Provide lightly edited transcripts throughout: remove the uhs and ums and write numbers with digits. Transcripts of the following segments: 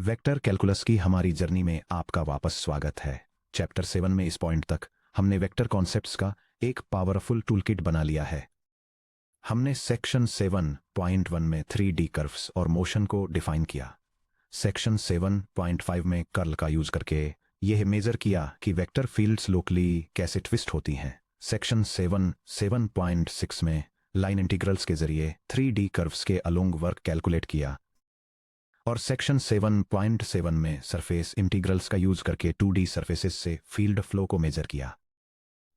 Vector calculus की हमारी journey में आपका वापस स्वागत है। चैप्टर 7 में इस पॉइंट तक हमने वेक्टर कॉन्सेप्ट्स का एक पावरफुल टूलकिट बना लिया है। हमने सेक्शन 7.1 में 3D कर्व्स और मोशन को डिफाइन किया। सेक्शन 7.5 में कर्ल का यूज करके यह मेजर किया कि वेक्टर फील्ड्स लोकली कैसे ट्विस्ट होती हैं। सेक्शन 7.6 में लाइन इंटीग्रल्स के जरिए 3D कर्व्स के अलोंग वर्क कैलकुलेट किया। और सेक्शन 7.7 में सरफेस इंटीग्रल्स का यूज करके 2D सरफेसेस से फील्ड फ्लो को मेजर किया।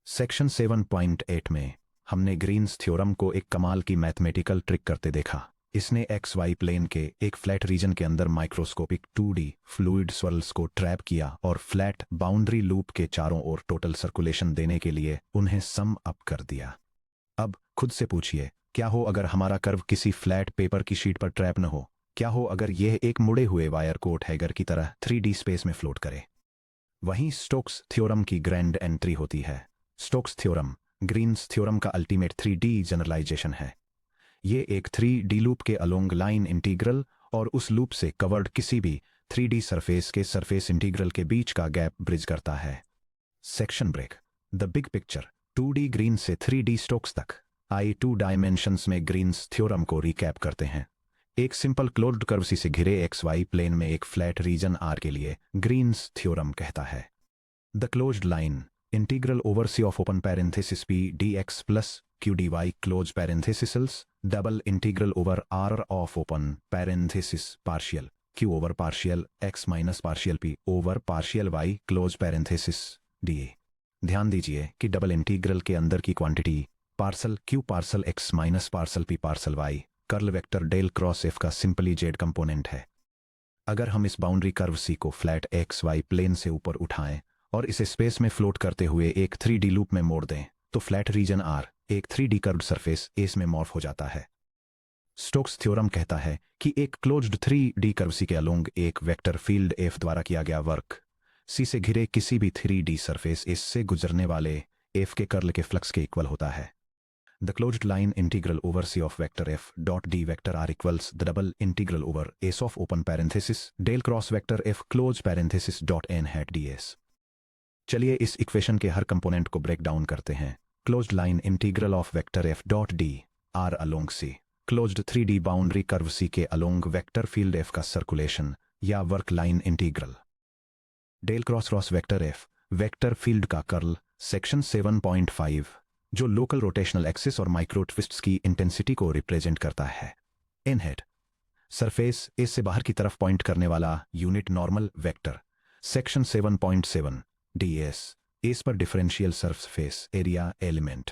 सेक्शन 7.8 में हमने ग्रीन्स थ्योरम को एक कमाल की मैथमेटिकल ट्रिक करते देखा। इसने XY प्लेन के एक फ्लैट रीजन के अंदर माइक्रोस्कोपिक 2D फ्लूइड स्वर्ल्स को ट्रैप किया और फ्लैट बाउंड्री लूप के चारों ओर टोटल सर्कुलेशन देने के लिए उन्हें सम अप कर दिया। अब खुद से पूछिए, क्या हो अगर हमारा कर्व किसी फ्लैट पेपर की शीट पर ट्रैप न हो? क्या हो अगर यह एक मुड़े हुए वायर कोट हैगर की तरह 3D स्पेस में फ्लोट करे? वहीं स्टोक्स थ्योरम की ग्रैंड एंट्री होती है। स्टोक्स थ्योरम ग्रीन्स थ्योरम का अल्टीमेट 3D जनरलाइजेशन है। ये एक 3D लूप के अलोंग लाइन इंटीग्रल और उस लूप से कवर्ड किसी भी 3D सरफेस के सरफेस इंटीग्रल के बीच का गैप ब्रिज करता है। Section break. The big picture 2D green से 3D स्टोक्स तक आई 2 डायमेंशंस में ग्रीन्स थ्योरम को रिकैप करते हैं। एक सिंपल क्लोज्ड कर्व सी से घिरे XY प्लेन में एक फ्लैट रीजन R के लिए ग्रीन्स थ्योरम कहता है the closed line integral over C of open parenthesis P dx plus Q dy close parenthesis double integral over R of open parenthesis partial Q over partial x minus partial P over partial y close parenthesis dA। ध्यान दीजिए कि double integral के अंदर की quantity partial Q partial x minus partial P partial y curl vector del cross F का simply Z component है। अगर हम इस बाउंड्री कर्व सी को फ्लैट XY प्लेन से ऊपर उठाएं और इसे स्पेस में फ्लोट करते हुए एक 3D लूप में मोड़ दें तो फ्लैट रीजन R एक 3D कर्व्ड सरफेस एस में मॉर्फ हो जाता है। स्टोक्स थ्योरम कहता है कि एक क्लोज्ड 3D कर्व सी के अलोंग एक वेक्टर फील्ड F द्वारा किया गया वर्क C से घिरे किसी भी 3D सरफेस एस से गुजरने वाले F के कर्ल के फ्लक्स के इक्वल होता है। The closed line integral over C of vector F dot D vector R equals the double integral over S of open parenthesis del cross vector F close parenthesis dot n hat ds। चलिए इस equation के हर component को break down करते हैं। Closed line integral of vector F dot D R along C closed 3D boundary curve C के along vector field F का circulation या work line integral del cross vector F vector field का curl section 7.5 जो local rotational axis और micro twists की intensity को represent करता है। एन हेड सरफेस एस से बाहर की तरफ पॉइंट करने वाला unit normal vector section 7.7 ds S पर differential surface area element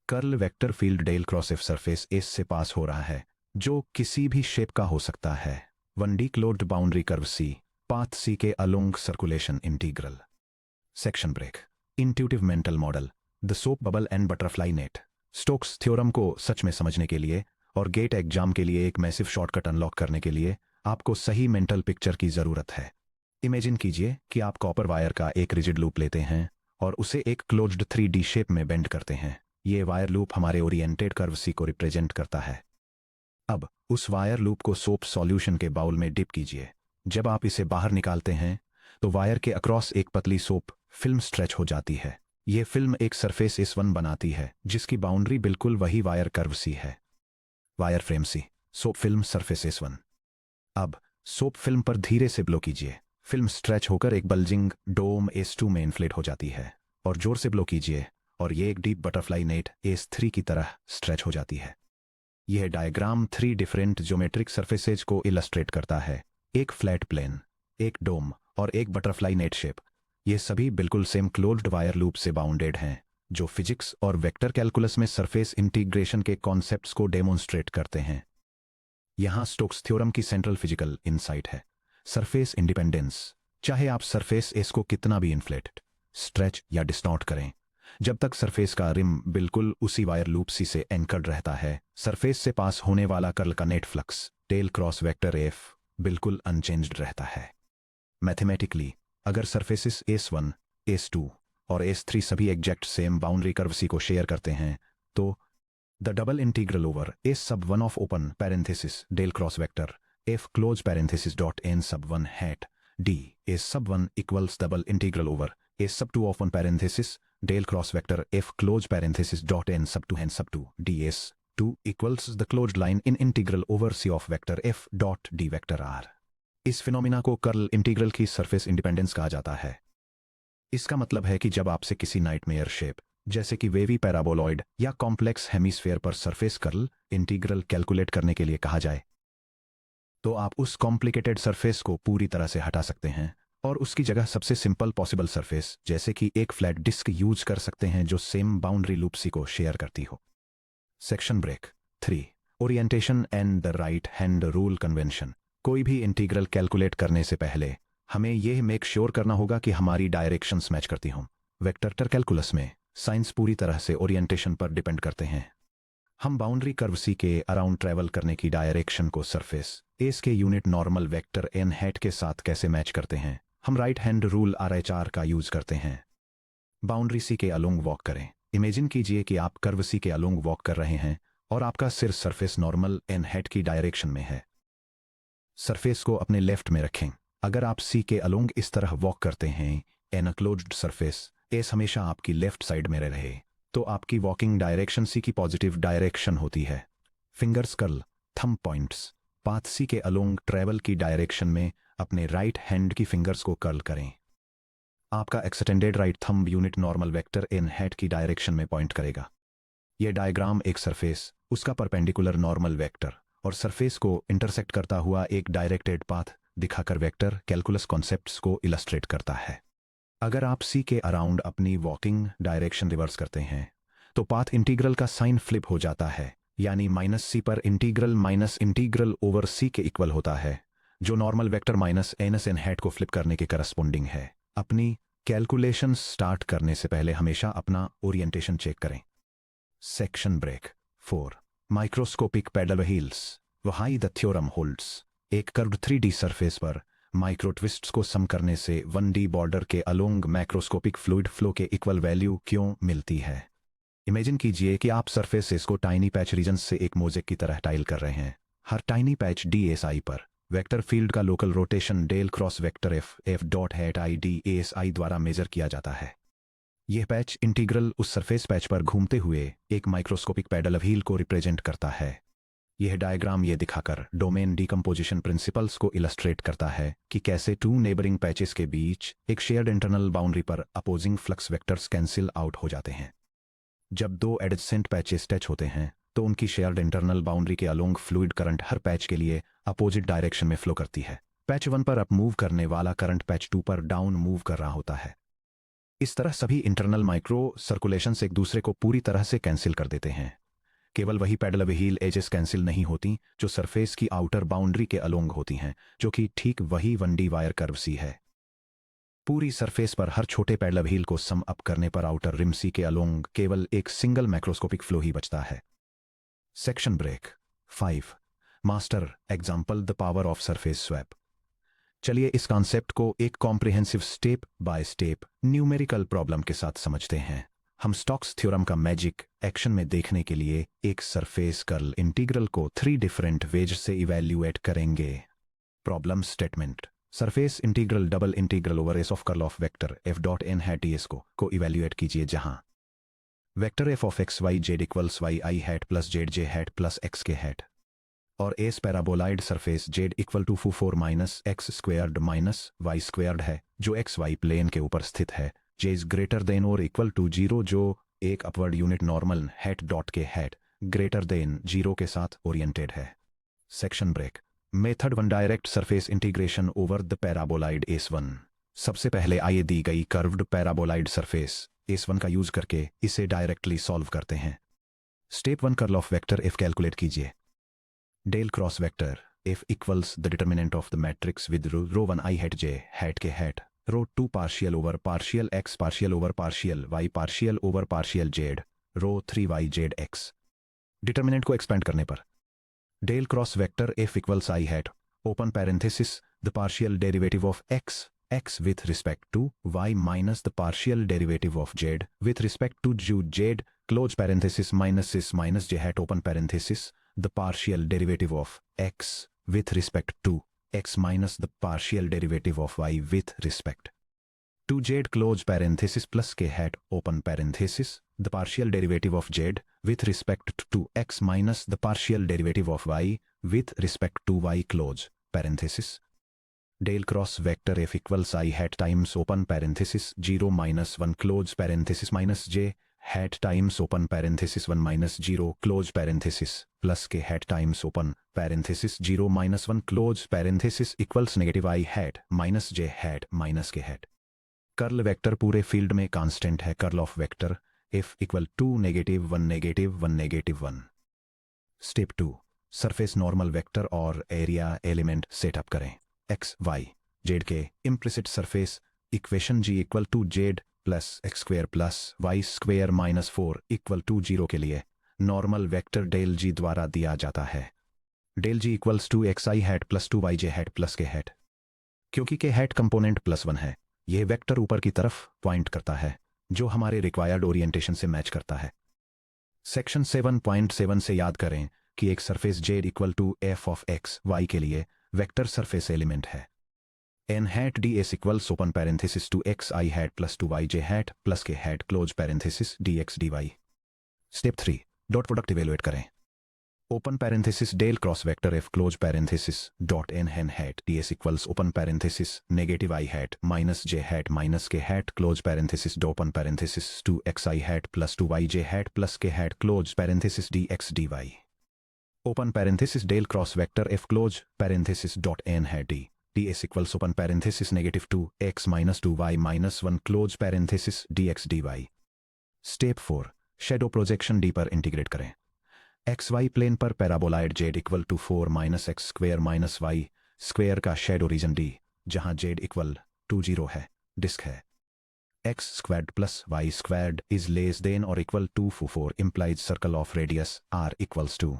curl vector field del cross F surface S से पास हो रहा है जो किसी भी शेप का हो सकता है। 1D closed boundary curve C path C के along circulation integral. Section break. Intuitive mental model the soap bubble and butterfly net. Stokes theorem को सच में समझने के लिए और गेट एग्जाम के लिए एक मैसिव शॉर्टकट अनलॉक करने के लिए आपको सही मेंटल पिक्चर की जरूरत है। इमेजिन कीजिए कि आप कॉपर वायर का एक रिजिड लूप लेते हैं और उसे एक क्लोज्ड 3D शेप में बेंड करते हैं। ये वायर लूप हमारे ओरिएंटेड कर्व C को रिप्रेजेंट करता है। अब उस वायर लूप को सोप सॉल्यूशन के बाउल में डिप कीजिए। जब आप इसे बाहर निकालते हैं तो वायर के अक्रॉस एक पतली सोप फिल्म स्ट्रेच हो जाती है। यह फिल्म एक सरफेस S1 बनाती है जिसकी बाउंड्री बिल्कुल वही वायर कर्व C है। Wire frame C soap film surface S1। अब सोप फिल्म पर धीरे से ब्लो कीजिए। फिल्म स्ट्रेच होकर एक बल्जिंग डोम S2 में इन्फ्लेट हो जाती है और जोर से ब्लो कीजिए और ये एक डीप बटरफ्लाई नेट S3 की तरह स्ट्रेच हो जाती है। यह डायग्राम 3 डिफरेंट ज्योमेट्रिक सरफेसेज को इलस्ट्रेट करता है, एक फ्लैट प्लेन, एक डोम और एक बटरफ्लाई नेट शेप। ये सभी बिल्कुल सेम क्लोज्ड वायर लूप से बाउंडेड हैं जो फिजिक्स और वेक्टर कैलकुलस में सरफेस इंटीग्रेशन के कॉन्सेप्ट्स को डेमोन्स्ट्रेट करते हैं। यहां स्टोक्स थ्योरम की सेंट्रल फिजिकल इनसाइट है सरफेस इंडिपेंडेंस। चाहे आप सरफेस एस को कितना भी इन्फ्लेट स्ट्रेच या डिस्टॉर्ट करें, जब तक सरफेस का रिम बिल्कुल उसी वायर लूप C से एंकर्ड रहता है सरफेस से पास होने वाला कर्ल का net flux del cross vector F बिल्कुल अनचेंज्ड रहता है। मैथमेटिकली अगर सरफेसेस S1, S2 और S3 सभी exact same boundary curve C को शेयर करते हैं तो the double integral over S sub 1 of open parenthesis del cross vector f close parenthesis dot n sub 1 hat d a sub 1 equals double integral over a sub 2 of 1 parenthesis del cross vector f close parenthesis dot n sub 2 n sub 2 ds 2 equals the closed line in integral over c of vector f dot d vector r। इस phenomena को curl integral की surface independence कहा जाता है। इसका मतलब है कि जब आपसे किसी नाइटमेयर शेप जैसे कि वेवी पैराबोलॉइड या कॉम्प्लेक्स हेमिस्फेयर पर सरफेस कर्ल इंटीग्रल कैलकुलेट करने के लिए कहा जाए, तो आप उस कॉम्प्लिकेटेड सरफेस को पूरी तरह से हटा सकते हैं और उसकी जगह सबसे सिंपल पॉसिबल सरफेस जैसे कि एक फ्लैट डिस्क यूज कर सकते हैं जो सेम बाउंड्री लूप सी को शेयर करती हो। Section break 3 orientation and the right hand rule convention. कोई भी इंटीग्रल कैलकुलेट करने से पहले हमें यह मेक श्योर करना होगा कि हमारी डायरेक्शंस मैच करती हों। वेक्टर कैलकुलस में साइंस पूरी तरह से ओरिएंटेशन पर डिपेंड करते हैं। हम बाउंड्री कर्व सी के अराउंड ट्रैवल करने की डायरेक्शन को सरफेस एस के unit normal vector N hat के साथ कैसे मैच करते हैं। हम राइट हैंड रूल RHR का यूज करते हैं। बाउंड्री सी के अलोंग वॉक करें। इमेजिन कीजिए कि आप कर्व सी के अलोंग वॉक कर रहे हैं और आपका सिर सरफेस नॉर्मल एन हैट की डायरेक्शन में है। सरफेस को अपने लेफ्ट में रखें। अगर आप सी के अलोंग इस तरह वॉक करते हैं, एन क्लोज्ड सरफेस एस हमेशा आपकी लेफ्ट साइड में रहे, तो आपकी वॉकिंग डायरेक्शन सी की पॉजिटिव डायरेक्शन होती है। Fingers curl thumb points path C के अलोंग ट्रैवल की डायरेक्शन में अपने राइट हैंड की फिंगर्स को कर्ल करें। आपका extended right thumb unit normal vector N hat की डायरेक्शन में पॉइंट करेगा। यह डायग्राम एक सरफेस, उसका परपेंडिकुलर नॉर्मल वेक्टर और सरफेस को इंटरसेक्ट करता हुआ एक डायरेक्टेड पाथ दिखाकर वेक्टर कैलकुलस कॉन्सेप्ट्स को इलस्ट्रेट करता है। अगर आप सी के अराउंड अपनी वॉकिंग डायरेक्शन रिवर्स करते हैं तो पाथ इंटीग्रल का साइन फ्लिप हो जाता है, यानी माइनस सी पर इंटीग्रल ओवर सी के इक्वल होता है, जो नॉर्मल वेक्टर माइनस एनस एन हैट को फ्लिप करने के करस्पोंडिंग है। अपनी कैलकुलेशन स्टार्ट करने से पहले हमेशा अपना ओरिएंटेशन चेक करें। Section break 4 microscopic paddle wheels why the theorem holds. एक कर्व्ड 3D सरफेस पर माइक्रो ट्विस्ट्स को सम करने से 1D बॉर्डर के अलोंग मैक्रोस्कोपिक फ्लूइड फ्लो के इक्वल वैल्यू क्यों मिलती है। इमेजिन कीजिए कि आप सरफेसेस को टाइनी पैच रीजन से एक मोज़ेक की तरह टाइल कर रहे हैं। हर टाइनी पैच DSI पर वेक्टर फील्ड का local rotation del cross vector f dot hat I DSI द्वारा मेजर किया जाता है। यह पैच इंटीग्रल उस सरफेस पैच पर घूमते हुए एक माइक्रोस्कोपिक पैडल व्हील को रिप्रेजेंट करता है। यह डायग्राम ये दिखाकर डोमेन डिकम्पोजिशन प्रिंसिपल्स को इलस्ट्रेट करता है कि कैसे 2 नेबरिंग पैचेस के बीच एक शेयर्ड इंटरनल बाउंड्री पर opposing flux vectors cancel out हो जाते हैं। जब 2 एडजेसेंट पैचेस टच होते हैं तो उनकी शेयर्ड इंटरनल बाउंड्री के अलोंग फ्लूइड करंट हर पैच के लिए अपोजिट डायरेक्शन में फ्लो करती है। पैच 1 पर अप मूव करने वाला करंट पैच 2 पर डाउन मूव कर रहा होता है। इस तरह सभी इंटरनल माइक्रो सर्कुलेशंस एक दूसरे को पूरी तरह से कैंसिल कर देते हैं। केवल वही पैडल व्हील एजेस कैंसिल नहीं होती जो सरफेस की आउटर बाउंड्री के अलोंग होती हैं, जो कि ठीक वही 1D वायर कर्व सी है। पूरी सरफेस पर हर छोटे पैडल व्हील को सम अप करने पर आउटर रिम सी के अलोंग केवल एक सिंगल मैक्रोस्कोपिक फ्लो ही बचता है। Section break 5 master example the power of surface swap. चलिए इस कॉन्सेप्ट को एक comprehensive step by step numerical problem के साथ समझते हैं। हम स्टोक्स थ्योरम का मैजिक एक्शन में देखने के लिए एक सरफेस कर्ल इंटीग्रल को 3 डिफरेंट वेज से इवैल्यूएट करेंगे। Problem statement surface integral double integral over S of curl of vector f dot n hat ds को इवैल्यूएट कीजिए, जहां vector f of x y z equals y i hat plus z j hat plus x k hat और S paraboloid surface z equal to 4 minus x squared minus y squared है, जो XY plane के ऊपर स्थित है। j is greater than और equal to 0, जो एक upward unit normal hat dot k hat greater than 0 के साथ ओरिएंटेड है। Section break method 1 direct surface integration over the paraboloid S1। सबसे पहले आइए दी गई कर्व्ड पैराबोलाइड सरफेस S1 का यूज करके इसे डायरेक्टली सॉल्व करते हैं। Step 1 curl of vector f calculate कीजिए। Del cross vector f equals the determinant of the matrix with row 1 i hat j hat k hat row 2 partial over partial x partial over partial y partial over partial z row 3 y z x। Determinant को expand करने पर del cross vector f equals i hat open parenthesis the partial derivative of x with respect to y minus the partial derivative of z with respect to z close parenthesis minus j hat open parenthesis the partial derivative of x with respect to x minus the partial derivative of y with respect to z close parenthesis plus k hat open parenthesis the partial derivative of z with respect to x minus the partial derivative of y with respect to y close parenthesis del cross vector f equals I hat times open parenthesis 0 minus 1 close parenthesis minus j hat times open parenthesis 1 minus 0 close parenthesis plus k hat times open parenthesis 0 minus 1 close parenthesis equals negative I hat minus j hat minus k hat curl vector पूरे field में constant है curl of vector F equal to negative one. Step 2 surface normal vector और area element set up करें x y z के implicit surface equation g equal to z plus x square plus y square minus 4 equal to 0 के लिए normal vector del जी द्वारा दिया जाता है del g equals to x i hat plus 2 y j hat plus k hat क्योंकि k hat component +1 है यह vector ऊपर की तरफ पॉइंट करता है जो हमारे रिक्वायर्ड ओरिएंटेशन से मैच करता है। सेक्शन 7.7 से याद करें कि एक surface z equal to f of x y के लिए वेक्टर सरफेस एलिमेंट है n hat d S equals open parenthesis two x i hat plus 2 y j hat plus k hat close parenthesis d x d y. Step 3 dot product evaluate करें open parenthesis del cross vector F close parenthesis dot n hat d S equals open parenthesis negative i hat minus J hat minus k hat close parenthesis dot open parenthesis 2 x i hat plus 2 y j hat plus k hat close parenthesis d x d y open parenthesis del cross vector F close parenthesis dot n hat d S equals open parenthesis negative 2 x minus 2 y minus 1 close parenthesis d x d y. Step 4 shadow projection D पर integrate करें x y plane पर paraboloid Z equal to 4 minus x square minus y square का shadow region D जहां z equal to 0 है disk है x squared plus y squared is less than और equal to 4 implies circle of radius r equals to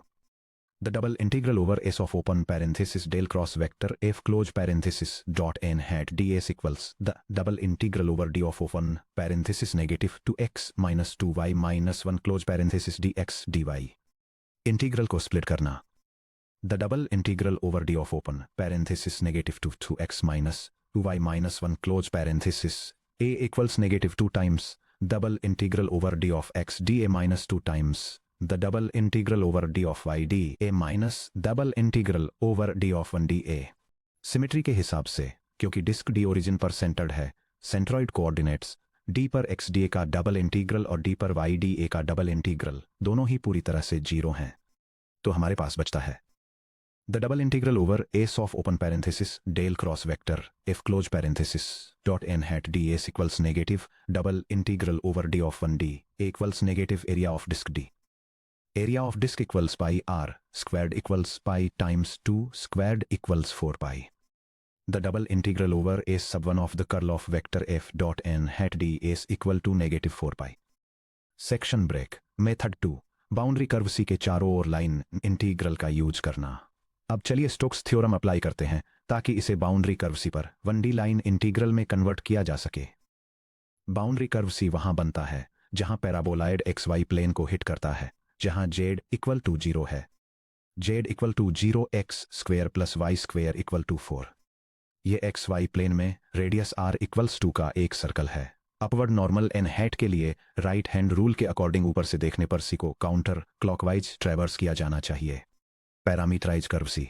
the double integral over S of open parenthesis del cross vector F close parenthesis dot n hat d S equals the double integral over D of open parenthesis negative 2 x minus 2 y minus 1 close parenthesis d x d y. Integral को split करना the double integral over D of open parenthesis negative 2 x minus 2 y minus 1 close parenthesis A equals negative 2 times double integral over D of x d A minus 2 times the double integral over D of y d A minus double integral over D of 1 d A. Symmetry के हिसाब से क्योंकि disc D origin पर centred है centroid coordinates D पर x d ए का double integral और D पर वाई डी ए का डबल इंटीग्रल दोनों ही पूरी तरह से 0 हैं तो हमारे पास बचता है the double integral over S of open parenthesis del cross vector F close parenthesis dot n hat d S equals negative double integral over D of 1 d equals negative area of disc D area of disc equals pi r squared equals pi times 2 squared equals 4 pi the double integral over s sub 1 of the curl of vector f dot n hat d is equal to negative 4 pi। Section break method 2 boundary curve C के चारों ओर line integral का use करना। अब चलिए Stokes theorem apply करते हैं ताकि इसे बाउंड्री कर्व सी पर 1D लाइन इंटीग्रल में कन्वर्ट किया जा सके। बाउंड्री कर्व सी वहां बनता है जहां पैराबोलाइड एक्स वाई प्लेन को हिट करता है जहां जेड इक्वल टू 0 है z equal to 0 x square plus y square equal to 4। ये एक्स वाई प्लेन में रेडियस आर इक्वल्स 2 का एक सर्कल है। अपवर्ड नॉर्मल एन हैट के लिए राइट हैंड रूल के अकॉर्डिंग ऊपर से देखने पर सी को काउंटर क्लॉकवाइज ट्रेवर्स किया जाना चाहिए। Parameterize curve C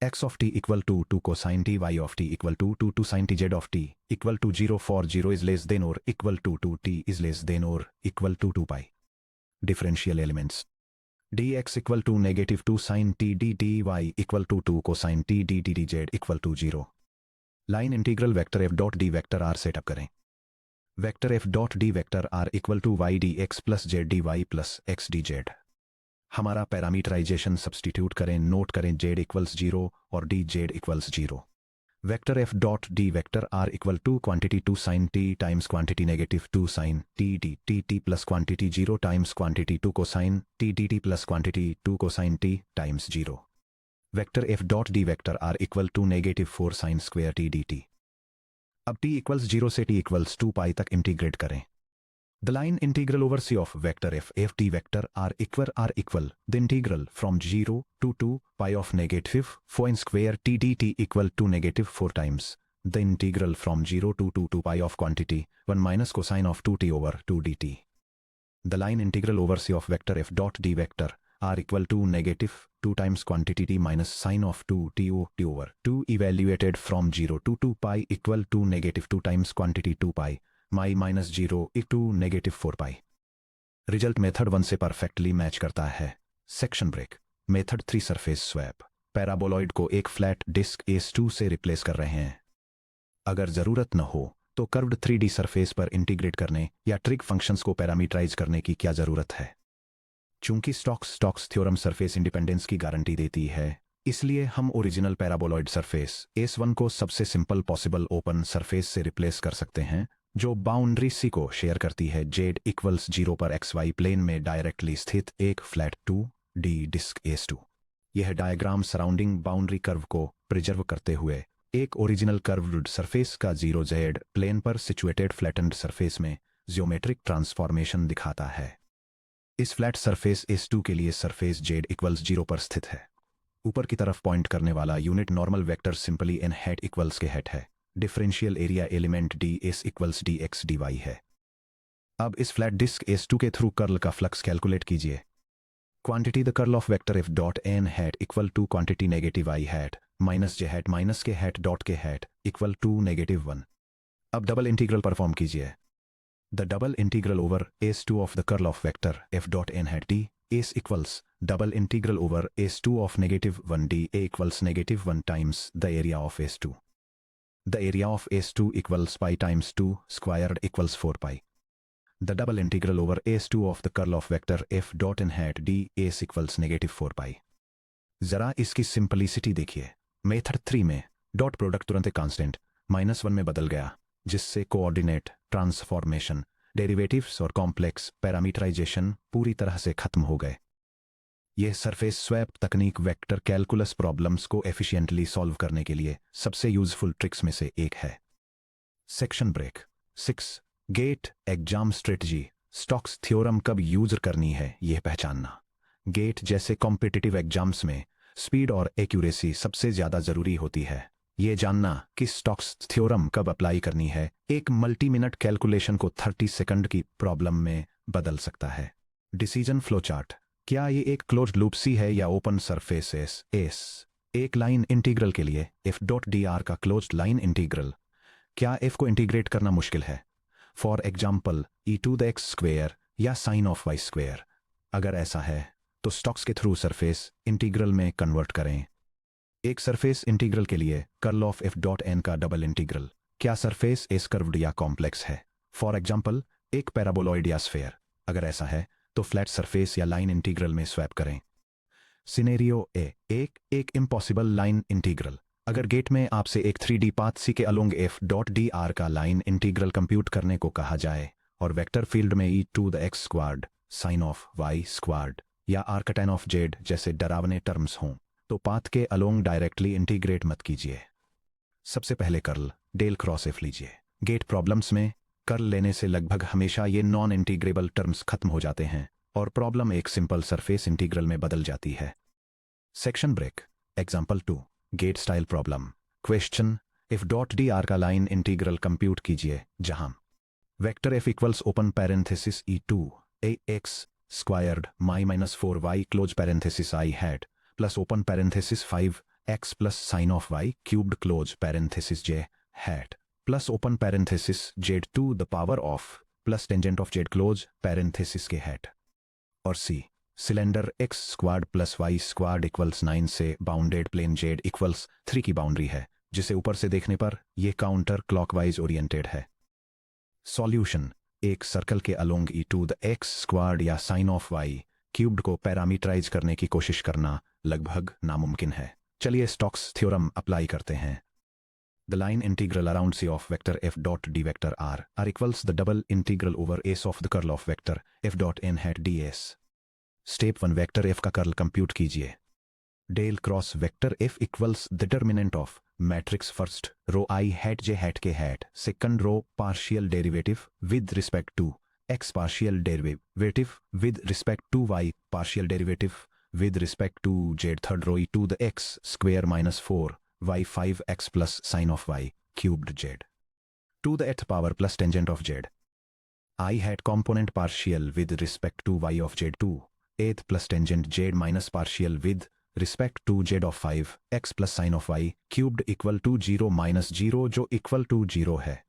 x of t equal to 2 cosine t y of t equal to 2 sine t z of t equal to 0 for 0 is less than और equal to 2 t is less than और equal to 2 pi. Differential elements dx equal to negative 2 sine t d d y equal to 2 cosine t d d d z equal to 0। Line integral vector F dot d vector r setup करें vector F dot d vector r equal to y d x plus z d y plus x d z. हमारा parameterization substitute करें note करें z equals 0 और d z equals 0। Vector F dot d vector r equal to quantity 2 sine t times quantity negative 2 sine t d t t plus quantity 0 times quantity 2 cosine t d t plus quantity 2 cosine t times 0। Vector F dot d vector r equal to negative 4 sine square t d t. अब t इक्वल्स 0 से t equals 2 पाई तक integrate करें। The line integral over C of vector f d vector are equal the integral from 0 to 2 pi of negative 4 square t dt equal to negative 4 times the integral from 0 to 2 pi of quantity 1 minus cosine of 2t over 2 dt. The line integral over C of vector f dot d vector are equal to negative 2 times quantity t minus sine of 2 t over 2 evaluated from 0 to 2 pi equal to negative 2 times quantity 2 pi minus 0 to negative 4 pi. Result method 1 से perfectly match करता है. Section break. Method 3 surface swap. Paraboloid को एक flat disc S2 से replace कर रहे हैं. अगर जरूरत न हो तो कर्व्ड 3D सरफेस पर इंटीग्रेट करने या ट्रिग फंक्शंस को पैरामीटराइज करने की क्या जरूरत है. चूंकि स्टोक्स थ्योरम सरफेस इंडिपेंडेंस की गारंटी देती है, इसलिए हम ओरिजिनल पैराबोलॉइड सरफेस S1 को सबसे सिंपल पॉसिबल ओपन सरफेस से रिप्लेस कर सकते हैं, जो बाउंड्री C को शेयर करती है z इक्वल्स 0 पर XY प्लेन में डायरेक्टली स्थित एक फ्लैट 2D डिस्क S2. यह डायग्राम सराउंडिंग बाउंड्री कर्व को प्रिजर्व करते हुए एक ओरिजिनल कर्व्ड सरफेस का 0z प्लेन पर सिचुएटेड फ्लैटेंड सरफेस में ज्योमेट्रिक ट्रांसफॉर्मेशन दिखाता है. इस फ्लैट सरफेस S2 के लिए सरफेस z इक्वल्स 0 पर स्थित है. ऊपर की तरफ पॉइंट करने वाला unit normal vector simply n hat equals k hat है. Differential area element ds equals dx dy है. अब इस फ्लैट डिस्क S2 के थ्रू कर्ल का फ्लक्स कैलकुलेट कीजिए. Quantity the curl of vector f dot n hat equal to quantity negative i hat minus j hat minus k hat dot k hat equal to negative 1. अब double integral perform कीजिए. The double integral over S2 of the curl of vector f dot n hat d is equals double integral over S2 of negative 1 d a equals negative 1 times the area of S2. The area of S2 equals pi times 2 squared equals 4 pi. The double integral over S2 of the curl of vector f dot n hat d is equals negative 4 pi. जरा इसकी simplicity देखिए. Method 3 में dot product तुरंत constant -1 में बदल गया, जिससे coordinate transformation, derivatives और कॉम्प्लेक्स पैरामीटराइजेशन पूरी तरह से खत्म हो गए. यह सरफेस स्वैप तकनीक वेक्टर कैलकुलस प्रॉब्लम्स को एफिशिएंटली सॉल्व करने के लिए सबसे यूजफुल ट्रिक्स में से एक है. Section break. 6. GATE exam strategy. Stokes theorem कब यूज करनी है यह पहचानना. गेट जैसे कॉम्पिटिटिव एग्जाम्स में स्पीड और एक्यूरेसी सबसे ज्यादा जरूरी होती है. यह जानना कि स्टोक्स थ्योरम कब अप्लाई करनी है एक मल्टी मिनट कैलकुलेशन को 30 सेकंड की प्रॉब्लम में बदल सकता है. Decision flow chart. क्या ये एक क्लोज्ड लूप C है या ओपन सरफेस S? एक लाइन इंटीग्रल के लिए f डॉट dr का क्लोज्ड लाइन इंटीग्रल. क्या f को इंटीग्रेट करना मुश्किल है? For example e to the x square या साइन ऑफ y स्क्वेयर. अगर ऐसा है तो स्टोक्स के थ्रू सरफेस इंटीग्रल में कन्वर्ट करें. एक सरफेस इंटीग्रल के लिए curl of f dot n का डबल इंटीग्रल. क्या सरफेस S कर्व्ड या कॉम्प्लेक्स है? फॉर एग्जाम्पल एक पैराबोलॉइड या स्फेयर. अगर ऐसा है तो फ्लैट सरफेस या लाइन इंटीग्रल में स्वैप करें. Scenario A. एक इम्पॉसिबल लाइन इंटीग्रल. अगर गेट में आपसे एक 3D पाथ C के अलोंग f डॉट dr का लाइन इंटीग्रल कंप्यूट करने को कहा जाए और वेक्टर फील्ड में e to the x squared, sine of y squared या आर्कटैन ऑफ z जैसे डरावने टर्म्स हों, तो पाथ के अलोंग डायरेक्टली इंटीग्रेट मत कीजिए. सबसे पहले कर्ल डेल क्रॉस f लीजिए. गेट प्रॉब्लम्स में कर्ल लेने से लगभग हमेशा ये नॉन इंटीग्रेबल टर्म्स खत्म हो जाते हैं और प्रॉब्लम एक सिंपल सरफेस इंटीग्रल में बदल जाती है. Section break. Example 2. GATE style problem. Question. f dot dr का लाइन इंटीग्रल कंप्यूट कीजिए जहां vector f equals open parenthesis e to ax squared minus 4y close parenthesis i hat plus open parenthesis 5x plus sine of y cubed close parenthesis j hat plus open parenthesis z to the power of plus tangent of z close parenthesis k hat. और c. Cylinder x squad plus y squad equals 9 से bounded plane z equals 3 की boundary है, जिसे ऊपर से देखने पर यह काउंटर क्लॉकवाइज ओरिएंटेड है. सॉल्यूशन. एक सर्कल के along e to the x squared या साइन ऑफ y क्यूब्ड को पैरामीटराइज करने की कोशिश करना लगभग नामुमकिन है. चलिए स्टोक्स थ्योरम अप्लाई करते हैं. The line integral around C of vector f dot d vector r equals the double integral over S of the curl of vector f dot n hat ds. Step 1. Vector f का curl compute कीजिए. Del cross vector f equals determinant of matrix first row i hat j hat k hat second row partial derivative with respect to x partial derivative with respect to y partial derivative with respect to z third row e to the x square minus 4 y 5x plus sine of y cubed z to the nth power plus tangent of z. I had component partial with respect to y of z2 8th plus tangent z minus partial with respect to z of 5 x plus sine of y cubed equal to 0 minus 0 जो equal to 0 है.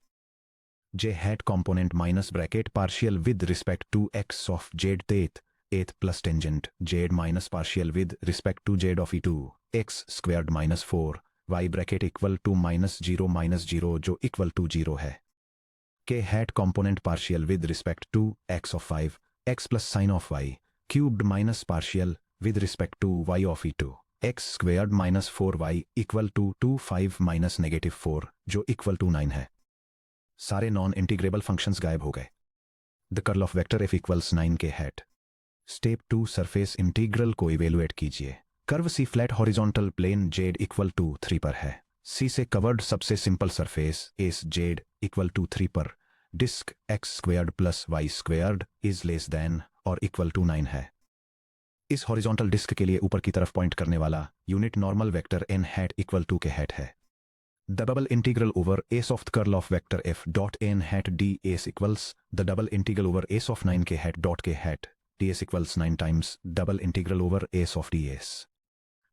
j hat component minus bracket partial with respect to x of z 8th plus tangent z minus partial with respect to z of e2 x squared minus 4 y bracket equal to minus 0 जो equal to 0 है. k hat component partial with respect to x of 5 x plus sine of y cubed minus partial with respect to y of e2 x squared minus 4y equal to 2 5 minus negative 4 जो equal to 9 है. सारे non integrable functions गायब हो गए. The curl of vector f equals 9 k hat. Step 2 surface integral को evaluate कीजिए. Curve C flat horizontal plane z equal to 3 पर है. c से कवर्ड सबसे simple surface S z equal to 3 पर disc x squared plus y squared is less than और equal to 9 है. इस हॉरिजॉन्टल डिस्क के लिए ऊपर की तरफ पॉइंट करने वाला unit normal vector n hat equal to k hat है. The double integral over s of the curl of vector f dot n hat ds equals the double integral over s of 9 k hat dot k hat ds equals 9 times double integral over s of ds.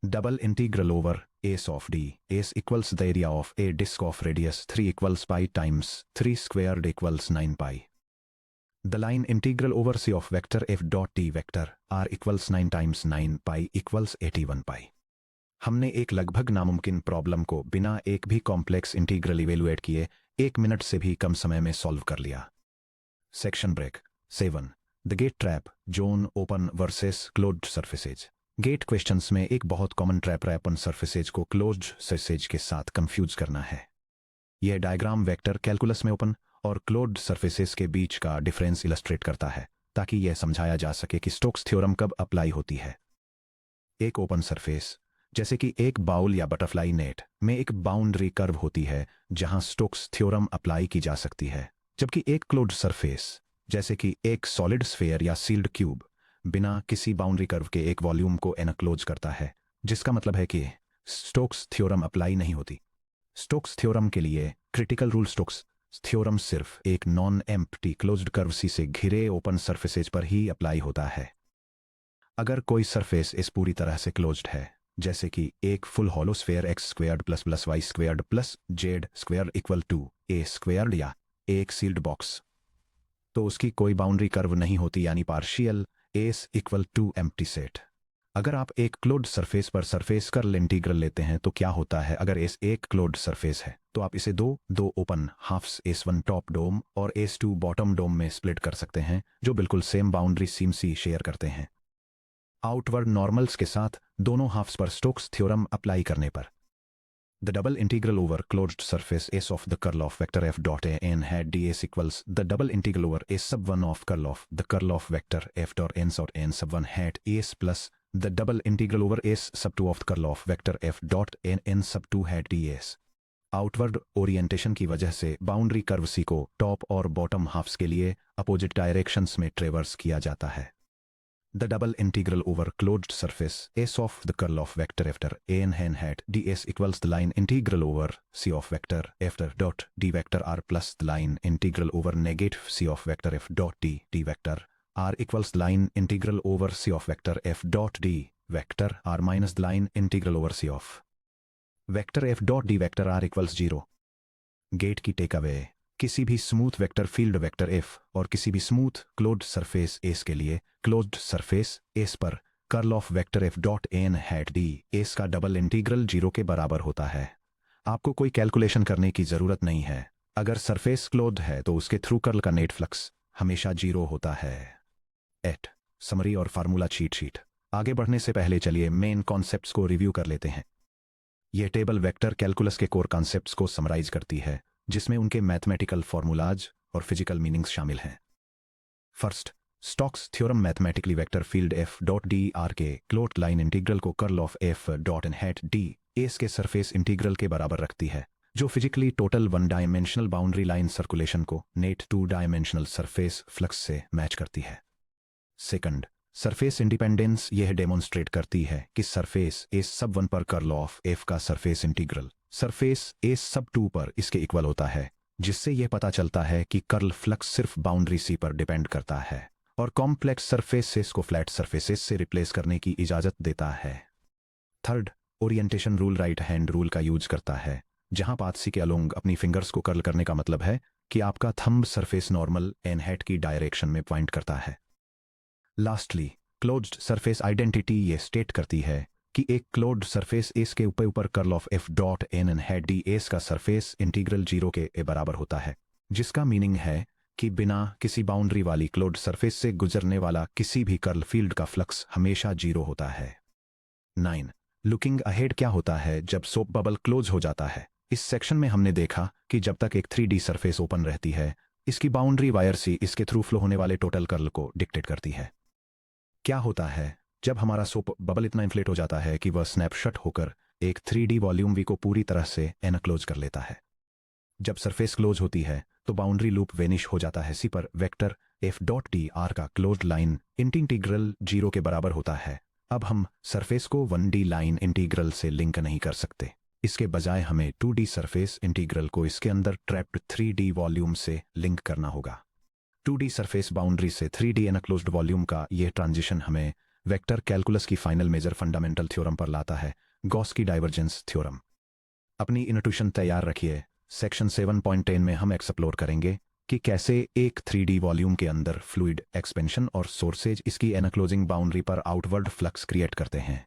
Double integral over s of ds equals the area of a disk of radius 3 equals pi times 3 squared equals 9 pi. The line integral over c of vector f dot d vector r equals 9 times 9 pi equals 81 pi. हमने एक लगभग नामुमकिन problem को बिना एक भी complex integral evaluate किए 1 minute से भी कम समय में सॉल्व कर लिया. Section break 7. The GATE trap zone open versus closed surfaces. GATE questions में एक बहुत कॉमन ट्रैप है ओपन सरफेसेज को क्लोज्ड सरफेसेज के साथ कंफ्यूज करना है. यह डायग्राम वेक्टर कैलकुलस में ओपन और क्लोज्ड सरफेसेज के बीच का डिफरेंस इलस्ट्रेट करता है ताकि यह समझाया जा सके कि स्टोक्स थ्योरम कब अप्लाई होती है. एक ओपन सरफेस जैसे कि एक बाउल या बटरफ्लाई नेट में एक बाउंड्री कर्व होती है जहां स्टोक्स थ्योरम अप्लाई की जा सकती है, जबकि एक क्लोज्ड सरफेस जैसे कि एक सॉलिड स्फीयर या सील्ड क्यूब बिना किसी बाउंड्री कर्व के एक वॉल्यूम को एनक्लोज करता है, जिसका मतलब है कि स्टोक्स थ्योरम अप्लाई नहीं होती. स्टोक्स थ्योरम के लिए क्रिटिकल रूल स्टोक्स थ्योरम सिर्फ एक नॉन एम्प्टी क्लोज्ड कर्व सी से घिरे ओपन सरफेसेज पर ही अप्लाई होता है. अगर कोई सरफेस इस पूरी तरह से क्लोज्ड है जैसे कि एक full hollow sphere x squared plus y squared plus z square equal to a squared या एक सील्ड बॉक्स, तो उसकी कोई बाउंड्री कर्व नहीं होती यानी partial S equal to empty set. अगर आप एक क्लोज्ड सरफेस पर सरफेस कर्ल इंटीग्रल लेते हैं तो क्या होता है. अगर एस एक क्लोज्ड सरफेस है तो आप इसे दो ओपन हाफ्स S1 टॉप डोम और S2 बॉटम डोम में स्प्लिट कर सकते हैं जो बिल्कुल सेम बाउंड्री सीम सी शेयर करते हैं. आउटवर्ड नॉर्मल्स के साथ दोनों हाफ्स पर स्टोक्स थ्योरम अप्लाई करने पर the double integral over closed surface S of the curl of vector F dot n hat d S equals the double integral over S sub one of curl of vector F dot n sub one hat s plus the double integral over S sub two of curl of vector F dot n sub two hat d s. Outward orientation की वजह से boundary curve सी को top और bottom halves के लिए opposite directions में ट्रेवर्स किया जाता है. The double integral over closed surface S of the curl of vector after n hat ds equals the line integral over c of vector after dot d vector r plus the line integral over negative c of vector f dot d vector r equals the line integral over c of vector f dot d vector r minus the line integral over c of vector f dot d vector r equals 0. GATE की takeaway किसी भी smooth vector field vector F और किसी भी smooth closed surface S के लिए closed surface S पर curl of vector F dot n hat d S का डबल इंटीग्रल 0 के बराबर होता है. आपको कोई कैलकुलेशन करने की जरूरत नहीं है. अगर सरफेस क्लोज्ड है तो उसके थ्रू कर्ल का नेट फ्लक्स हमेशा 0 होता है. एट समरी और फार्मूला चीट शीट. आगे बढ़ने से पहले चलिए मेन कॉन्सेप्ट्स को रिव्यू कर लेते हैं. यह टेबल वेक्टर कैलकुलस के कोर कॉन्सेप्ट्स को समराइज करती है जिसमें उनके मैथमेटिकल फॉर्मूलाज और फिजिकल मीनिंग्स शामिल हैं. First, Stokes theorem mathematically vector field f dot d r के क्लोज्ड लाइन इंटीग्रल को curl of F dot n hat d s के सरफेस इंटीग्रल के बराबर रखती है. जो physically total one dimensional boundary line circulation को net two dimensional surface flux से मैच करती है। सेकंड, सरफेस इंडिपेंडेंस यह डेमोन्स्ट्रेट करती है कि सरफेस ए सब 1 पर कर्ल ऑफ एफ का सरफेस इंटीग्रल सरफेस ए सब 2 पर इसके इक्वल होता है, जिससे यह पता चलता है कि कर्ल फ्लक्स सिर्फ बाउंड्री सी पर डिपेंड करता है और कॉम्प्लेक्स सरफेसेस को फ्लैट सरफेसेस से रिप्लेस करने की इजाजत देता है। Third, orientation rule right hand rule का यूज करता है, जहां पाथ सी के अलोंग अपनी फिंगर्स को कर्ल करने का मतलब है कि आपका thumb surface normal n head की डायरेक्शन में पॉइंट करता है। लास्टली, क्लोज्ड सरफेस आइडेंटिटी ये स्टेट करती है कि एक क्लोज्ड सरफेस एस के ऊपर curl of F dot n n head D S का सरफेस इंटीग्रल 0 के बराबर होता है, जिसका मीनिंग है कि बिना किसी बाउंड्री वाली क्लोज्ड सरफेस से गुजरने वाला किसी भी कर्ल फील्ड का फ्लक्स हमेशा 0 होता है। 9. लुकिंग अहेड क्या होता है जब सोप बबल क्लोज हो जाता है। इस सेक्शन में हमने देखा कि जब तक एक 3D सरफेस ओपन रहती है, इसकी बाउंड्री वायर सी इसके थ्रू फ्लो होने वाले टोटल कर्ल को डिक्टेट करती है। क्या होता है जब हमारा सोप बबल इतना इन्फ्लेट हो जाता है कि वह स्नैपशॉट होकर एक 3D वॉल्यूम वी को पूरी तरह से एनक्लोज कर लेता है। जब सरफेस क्लोज होती है तो बाउंड्री लूप वेनिश हो जाता है सी पर vector F dot d are का क्लोज्ड लाइन इंटीग्रल 0 के बराबर होता है। अब हम सरफेस को 1D लाइन इंटीग्रल से लिंक नहीं कर सकते, इसके बजाय हमें 2D सरफेस इंटीग्रल को इसके अंदर ट्रैप्ड 3D वॉल्यूम से लिंक करना होगा। 2D सरफेस बाउंड्री से 3D एनक्लोज्ड वॉल्यूम का यह ट्रांजिशन हमें वेक्टर कैलकुलस की फाइनल मेजर फंडामेंटल थ्योरम पर लाता है, गॉस की डाइवर्जेंस थ्योरम। अपनी इनट्यूशन तैयार रखिए। सेक्शन 7.10 में हम एक्सप्लोर करेंगे कि कैसे एक 3D वॉल्यूम के अंदर फ्लूइड एक्सपेंशन और सोर्सेज इसकी एनक्लोजिंग बाउंड्री पर आउटवर्ड फ्लक्स क्रिएट करते हैं।